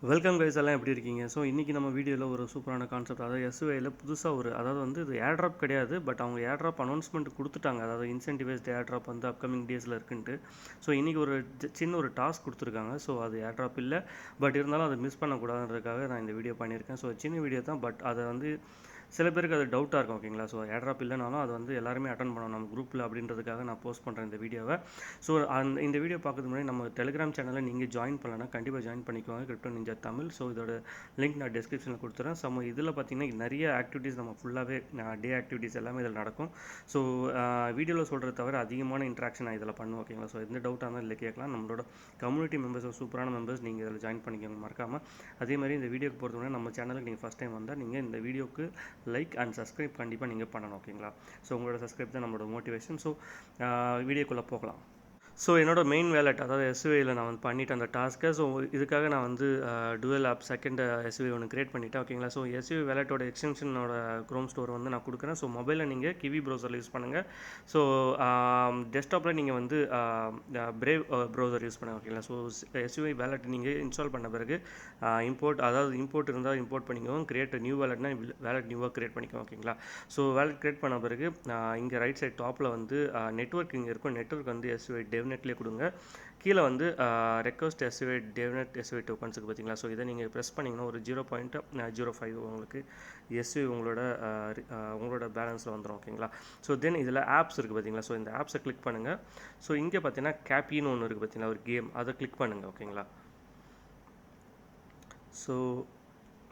Welcome guys எல்லாம் எப்படி இருக்கீங்க? ஸோ இன்றைக்கி நம்ம வீடியோவில் ஒரு சூப்பரான கான்செப்ட், அதாவது எஸ்யூஐயில் புதுசாக இது ஏர்ட்ராப் கிடையாது, பட் அவங்க ஏர்ட்ராப் அனௌன்ஸ்மெண்ட் கொடுத்துட்டாங்க. அதாவது இன்சென்டிவைஸ்டு ஏர்ட்ராப் வந்து அப்கமிங் டேஸில் இருக்குன்ட்டு. ஸோ இன்றைக்கி ஒரு சின்ன ஒரு டாஸ்க் கொடுத்துருக்காங்க. ஸோ அது ஏர்ட்ராப் இல்லை, பட் இருந்தாலும் அதை மிஸ் பண்ணக்கூடாதுன்றதுக்காக நான் இந்த வீடியோ பண்ணியிருக்கேன். ஸோ சின்ன வீடியோ தான், பட் அதை வந்து சில பேருக்கு அது டவுட்டாக இருக்கும். ஓகேங்களா? ஸோ ஏர்ட்ராப் இல்லைனாலும் அது வந்து எல்லாருமே அட்டன் பண்ணணும் நம்ம குரூப்பில் அப்படின்றதுக்காக நான் போஸ்ட் பண்ணுறேன் இந்த வீடியோவை. ஸோ இந்த வீடியோ பார்க்கறதுக்கு முன்னாடி நம்ம டெலிகிராம் சேனலில் நீங்கள் ஜாயின் பண்ணலன்னா கண்டிப்பாக ஜாயின் பண்ணிக்கோங்க, கிரிப்டோ நிஞ்சா தமிழ். ஸோ இதோட லிங்க் நான் டிஸ்கிரிப்ஷனில் கொடுத்துறேன். இதில் பார்த்தீங்கன்னா நிறைய ஆக்டிவிட்டீஸ் நம்ம ஃபுல்லாகவே டே ஆக்டிவிட்டீஸ் எல்லாமே இதில் நடக்கும். ஸோ வீடியோவில் சொல்கிறத தவிர அதிகமான இன்ட்ராக்ஷன் நான் இதில் பண்ணுவேன். ஓகேங்களா? ஸோ எந்த டவுட்டாக இருந்தாலும் இல்லை கேட்கலாம். நம்மளோட கம்யூனிட்டி மெம்பர்ஸ், சூப்பரான மெம்பர்ஸ், நீங்கள் இதில் ஜாயின் பண்ணிக்கோங்க மறக்காமல். அதே மாதிரி இந்த வீடியோக்கு போகிறதுக்கு முன்னாடி நம்ம சேனலுக்கு நீங்கள் ஃபஸ்ட் டைம் வந்தால் நீங்கள் இந்த வீடியோக்கு லைக் அண்ட் சப்ஸ்கிரைப் கண்டிப்பாக நீங்கள் பண்ணணும். ஓகேங்களா? ஸோ உங்களோட சப்ஸ்கிரைப் தான் நம்மளோட மோட்டிவேஷன். ஸோ வீடியோக்குள்ளே போகலாம். ஸோ என்னோட மெயின் வேலட், அதாவது எஸ்யூஐயில் நான் வந்து பண்ணிவிட்டேன் அந்த டாஸ்க்கை. ஸோ இதுக்காக நான் வந்து டுவெல் ஆப் செகண்ட் எஸ்யூஐ ஒன்று கிரியேட் பண்ணிவிட்டேன். ஓகேங்களா? ஸோ எஸ்யூஐ வேலட்டோட எக்ஸ்டென்ஷனோட க்ரோம் ஸ்டோர் வந்து நான் கொடுக்குறேன். ஸோ மொபைலில் நீங்கள் கிவி ப்ரௌசரில் யூஸ் பண்ணுங்கள். ஸோ டெஸ்க்டாப்பில் நீங்கள் வந்து பிரேவ் ப்ரௌசர் யூஸ் பண்ணுங்கள். ஓகேங்களா? ஸோ எஸ்யூஐ வேலட் நீங்கள் இன்ஸ்டால் பண்ண பிறகு இம்போர்ட் இருந்தால் இம்போர்ட் பண்ணிக்கோங்க. கிரியேட் நியூ வேலட்னா வேலட் நியூவாக கிரியேட் பண்ணிக்கோங்க. ஓகேங்களா? ஸோ வேலட் கிரியேட் பண்ண பிறகு இங்கே ரைட் சைட் டாப்பில் வந்து நெட்வொர்க் இங்கே இருக்கும். நெட்வொர்க் வந்து எஸ்யூஐ டெவ்நெட்லேயே கொடுங்க. கீழே வந்து ரெக்வஸ்ட் எஸ்யூஐ டெவ்நெட் எஸ்யூஐ டோக்கன்ஸுக்கு பார்த்தீங்களா? ஸோ இதை நீங்கள் ப்ரெஸ் பண்ணிங்கன்னா ஒரு 0.05 உங்களுக்கு எஸ்யூஐ உங்களோட பேலன்ஸில் வந்துடும். ஓகேங்களா? ஸோ தென் இதில் ஆப்ஸ் இருக்குது பார்த்தீங்களா? ஸோ இந்த ஆப்ஸை கிளிக் பண்ணுங்கள். ஸோ இங்கே பார்த்தீங்கன்னா கேப்பின்னு ஒன்று இருக்குது பார்த்தீங்களா, ஒரு கேம், அதை கிளிக் பண்ணுங்கள். ஓகேங்களா? ஸோ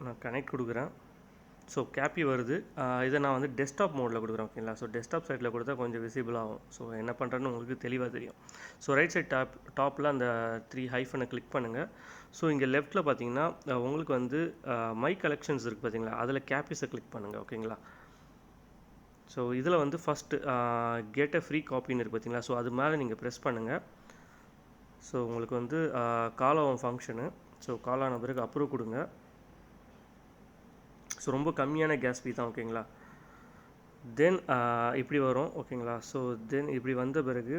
நான் கனெக்ட் கொடுக்குறேன். ஸோ கேப்பி வருது. இதை நான் வந்து டெஸ்க்டாப் மோடில் கொடுக்குறேன். ஓகேங்களா? ஸோ டெஸ்க்டாப் சைட்டில் கொடுத்தா கொஞ்சம் விசிபிள் ஆகும். ஸோ என்ன பண்ணுறேன்னு உங்களுக்கு தெளிவாக தெரியும். ஸோ ரைட் சைட் டாப்பில் அந்த 3 ஹைஃபனை கிளிக் பண்ணுங்கள். ஸோ இங்கே லெஃப்ட்டில் பார்த்தீங்கன்னா உங்களுக்கு வந்து மை கலெக்ஷன்ஸ் இருக்குது பார்த்தீங்களா, அதில் கேப்பிஸை கிளிக் பண்ணுங்கள். ஓகேங்களா? ஸோ இதில் வந்து ஃபஸ்ட்டு கெட் அ ஃப்ரீ காப்பின்னு இருக்குது பார்த்தீங்களா, ஸோ அது மேலே நீங்கள் ப்ரெஸ் பண்ணுங்கள். ஸோ உங்களுக்கு வந்து கால் ஆகும் ஃபங்க்ஷனு. ஸோ கால் ஆன பிறகு அப்ரூவ் கொடுங்க. ஸோ ரொம்ப கம்மியான கேஸ் ஃபீ தான். ஓகேங்களா? தென் இப்படி வரும். ஓகேங்களா? ஸோ தென் இப்படி வந்த பிறகு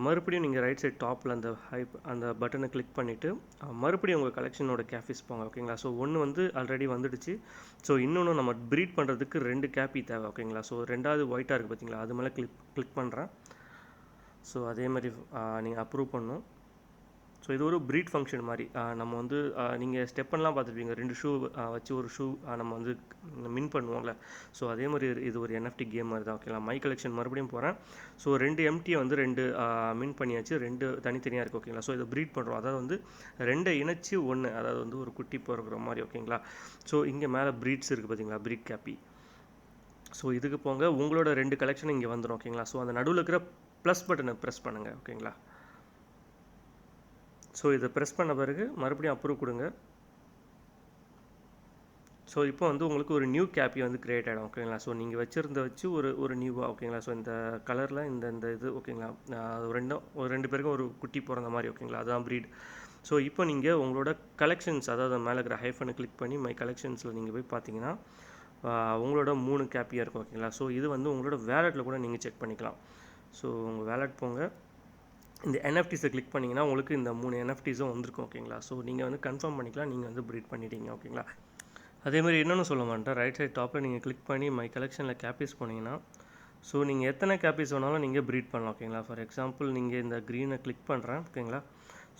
மறுபடியும் நீங்கள் ரைட் சைட் டாப்பில் அந்த பட்டனை கிளிக் பண்ணிவிட்டு மறுபடியும் உங்கள் கலெக்ஷனோட கேஃபிஸ் போங்க. ஓகேங்களா? ஸோ ஒன்று வந்து ஆல்ரெடி வந்துடுச்சு. ஸோ இன்னொன்று நம்ம ப்ரீட் பண்ணுறதுக்கு 2 கேப்பி தேவை. ஓகேங்களா? ஸோ ரெண்டாவது ஒயிட்டாக இருக்குது பார்த்தீங்களா, அது மேலே கிளிக் பண்ணுறேன். ஸோ அதே மாதிரி நீங்கள் அப்ரூவ் பண்ணணும். ஸோ இது ஒரு ப்ரீட் ஃபங்க்ஷன் மாதிரி. நம்ம வந்து நீங்கள் ஸ்டெப்பெல்லாம் பார்த்துருப்பீங்க, 2 ஷூ வச்சு ஒரு ஷூ நம்ம வந்து மின் பண்ணுவோம்ல. ஸோ அதே மாதிரி இது ஒரு NFT கேம் மாதிரி தான். ஓகேங்களா? மை கலெக்ஷன் மறுபடியும் போகிறேன். ஸோ 2 எம்டியை வந்து 2 மின் பண்ணியாச்சு, 2 தனித்தனியாக இருக்குது. ஓகேங்களா? ஸோ இதை ப்ரீட் பண்ணுறோம், அதாவது வந்து 2 இணைச்சி 1, அதாவது வந்து ஒரு குட்டி பிறகுற மாதிரி. ஓகேங்களா? ஸோ இங்கே மேலே ப்ரீட்ஸ் இருக்குது பார்த்தீங்களா, ப்ரீட் கேப்பி. ஸோ இதுக்கு போங்க, உங்களோட 2 கலெக்ஷன் இங்கே வந்துடும். ஓகேங்களா? ஸோ அந்த நடுவில் இருக்கிற ப்ளஸ் பட்டனை ப்ரெஸ் பண்ணுங்கள். ஓகேங்களா? ஸோ இதை ப்ரெஸ் பண்ண பிறகு மறுபடியும் அப்ரூவ் கொடுங்க. ஸோ இப்போ வந்து உங்களுக்கு ஒரு நியூ கேப்பி வந்து க்ரியேட் ஆகிடும். ஓகேங்களா? ஸோ நீங்கள் வச்சு ஒரு நியூவாக. ஓகேங்களா? ஸோ இந்த கலரில் இந்த இது. ஓகேங்களா? ஒரு 2 பேருக்கும் ஒரு குட்டி பிறந்த மாதிரி. ஓகேங்களா? அதுதான் ப்ரீட். ஸோ இப்போ நீங்கள் உங்களோட கலெக்ஷன்ஸ், அதாவது மேலே இருக்கிற ஹைஃபனை கிளிக் பண்ணி மை கலெக்ஷன்ஸில் நீங்கள் போய் பார்த்தீங்கன்னா உங்களோட 3 கேப்பியாக இருக்கும். ஓகேங்களா? ஸோ இது வந்து உங்களோட வேலெட்டில் கூட நீங்கள் செக் பண்ணிக்கலாம். ஸோ உங்கள் வேலெட் போங்க, இந்த NFTஸை கிளிக் பண்ணிங்கன்னா உங்களுக்கு இந்த 3 NFTஸும் வந்திருக்கும். ஓகேங்களா? ஸோ நீங்கள் வந்து கன்ஃபார்ம் பண்ணிக்கலாம், நீங்கள் வந்து ப்ரீட் பண்ணிட்டீங்க. ஓகேங்களா? அதேமாதிரி இன்னொன்று சொல்ல மாட்டேன், ரைட் சைட் டாப்பில் நீங்கள் கிளிக் பண்ணி மை கலெக்ஷனில் கேப்பீஸ் போனீங்கன்னா ஸோ நீங்கள் எத்தனை கேப்பீஸ் வேணாலும் நீங்கள் ப்ரீட் பண்ணலாம். ஓகேங்களா? ஃபார் எக்ஸாம்பிள் நீங்கள் இந்த க்ரீனை கிளிக் பண்ணுறேன். ஓகேங்களா?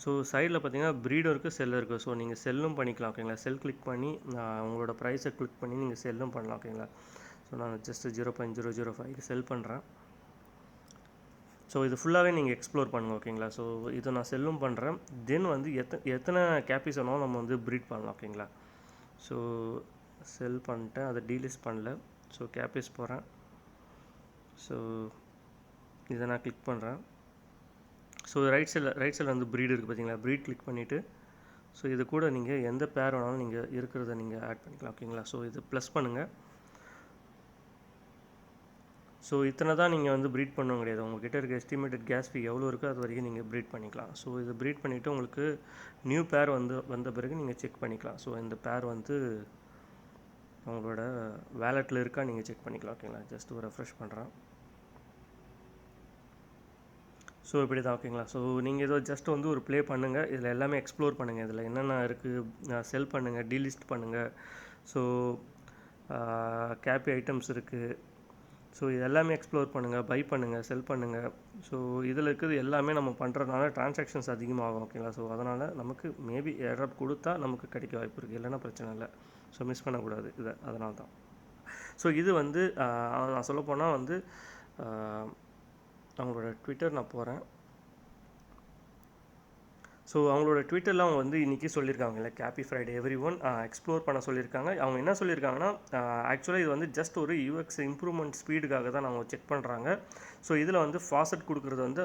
ஸோ சைடில் பார்த்தீங்கன்னா ப்ரீடும் இருக்குது, செல்லும் இருக்குது. ஸோ நீங்கள் செல்லும் பண்ணிக்கலாம். ஓகேங்களா? செல் கிளிக் பண்ணி உங்களோட ப்ரைஸை கிளிக் பண்ணி நீங்கள் செல்லும் பண்ணலாம். ஓகேங்களா? ஸோ நான் ஜஸ்ட் 0.005 செல் பண்ணுறேன். ஸோ இது ஃபுல்லாகவே நீங்கள் எக்ஸ்ப்ளோர் பண்ணுங்கள். ஓகேங்களா? ஸோ இதை நான் செல்லும் பண்ணுறேன். தென் வந்து எத்தனை கேப்பீஸ் வேணாலும் நம்ம வந்து ப்ரீட் பண்ணலாம். ஓகேங்களா? ஸோ செல் பண்ணிட்டேன், அதை டீலிஸ்ட் பண்ணல. ஸோ கேப்பீஸ் போகிறேன். ஸோ இதை நான் கிளிக் பண்ணுறேன். ஸோ ரைட் சைடில் வந்து ப்ரீட் இருக்குது பார்த்தீங்களா, ப்ரீட் கிளிக் பண்ணிவிட்டு ஸோ இது கூட நீங்கள் எந்த பேர் வேணாலும் நீங்கள் இருக்கிறத நீங்கள் ஆட் பண்ணிக்கலாம். ஓகேங்களா? ஸோ இது ப்ளஸ் பண்ணுங்கள். ஸோ இத்தனை தான் நீங்கள் வந்து ப்ரீட் பண்ணவும் கிடையாது. உங்கள்கிட்ட இருக்க எஸ்டிமேட்டட் கேஸ் ஃபீ எவ்வளோ இருக்கோ அது வரைக்கும் நீங்கள் ப்ரீட் பண்ணிக்கலாம். ஸோ இது ப்ரீட் பண்ணிவிட்டு உங்களுக்கு நியூ பேர் வந்த பிறகு நீங்கள் செக் பண்ணிக்கலாம். ஸோ இந்த பேர் வந்து உங்களோட வேலெட்டில் இருக்கா நீங்கள் செக் பண்ணிக்கலாம். ஓகேங்களா? ஜஸ்ட் ஒரு ரெஃப்ரெஷ் பண்ணுறேன். ஸோ இப்படி தான் ஓகேங்களா. ஸோ நீங்கள் ஏதோ ஜஸ்ட் வந்து ஒரு ப்ளே பண்ணுங்கள், இதில் எல்லாமே எக்ஸ்ப்ளோர் பண்ணுங்கள், இதில் என்னென்ன இருக்குது செல் பண்ணுங்கள், டீலிஸ்ட் பண்ணுங்கள். ஸோ கேபி ஐட்டம்ஸ் இருக்குது. ஸோ இது எல்லாமே எக்ஸ்ப்ளோர் பண்ணுங்கள், பை பண்ணுங்கள், செல் பண்ணுங்கள். ஸோ இதில் இருக்கிறது எல்லாமே நம்ம பண்ணுறதுனால ட்ரான்சாக்ஷன்ஸ் அதிகமாகும் ஓகேங்களா. ஸோ அதனால் நமக்கு மேபி ஏர்ட்ராப் கொடுத்தா நமக்கு கிடைக்க வாய்ப்பு இருக்குது, இல்லைன்னா பிரச்சனை இல்லை. ஸோ மிஸ் பண்ணக்கூடாது இதை, அதனால தான். ஸோ இது வந்து நான் சொல்லப்போனால் வந்து அவங்களோட ட்விட்டர் நான் போகிறேன். ஸோ அவங்களோட ட்விட்டரில் அவங்க வந்து இன்றைக்கி சொல்லியிருக்காங்கல்ல, happy Friday everyone explore பண்ண சொல்லியிருக்காங்க. அவங்க என்ன சொல்லியிருக்காங்கன்னா, ஆக்சுவலாக இது வந்து ஜஸ்ட் ஒரு யூஎக்ஸ் இம்ப்ரூவ்மெண்ட் ஸ்பீடுக்காக தான் அவங்க செக் பண்ணுறாங்க. ஸோ இதில் வந்து ஃபாஸ்ட் கொடுக்குறது வந்து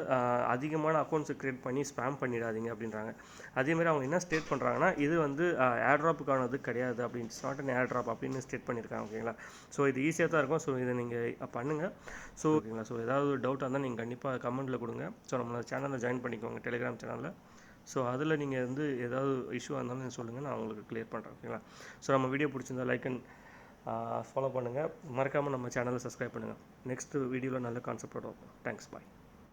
அதிகமான அக்கௌண்ட்ஸை க்ரியேட் பண்ணி ஸ்பேம் பண்ணிடாதீங்க அப்படின்றாங்க. அதேமாதிரி அவங்க என்ன ஸ்டேட் பண்ணுறாங்கன்னா, இது வந்து ஏர்ட்ராப்புக்கானது கிடையாது அப்படின்னு, இட்ஸ் நாட் அன் ஏர்ட்ராப் அப்படின்னு ஸ்டேட் பண்ணியிருக்காங்க ஓகேங்களா. ஸோ இது ஈஸியாக தான் இருக்கும். ஸோ இதை நீங்கள் பண்ணுங்கள். ஸோ ஓகேங்களா. ஸோ ஏதாவது டவுட்டாக இருந்தால் நீங்கள் கண்டிப்பாக கமெண்ட்டில் கொடுங்க. ஸோ நம்மளோட சேனலில் ஜாயின் பண்ணிக்கோங்க, டெலிகிராம் சேனலில். ஸோ அதில் நீங்கள் வந்து ஏதாவது இஷ்யூவாக இருந்தாலும் நீங்கள் சொல்லுங்கள், நான் உங்களுக்கு கிளியர் பண்ணுறேன் ஓகேங்களா. ஸோ நம்ம வீடியோ பிடிச்சிருந்தா லைக் அண்ட் ஃபாலோ பண்ணுங்கள். மறக்காமல் நம்ம சேனலை சப்ஸ்கிரைப் பண்ணுங்கள். நெக்ஸ்ட் வீடியோவில் நல்ல கான்செப்டோட வரும். தேங்க்ஸ், பாய்.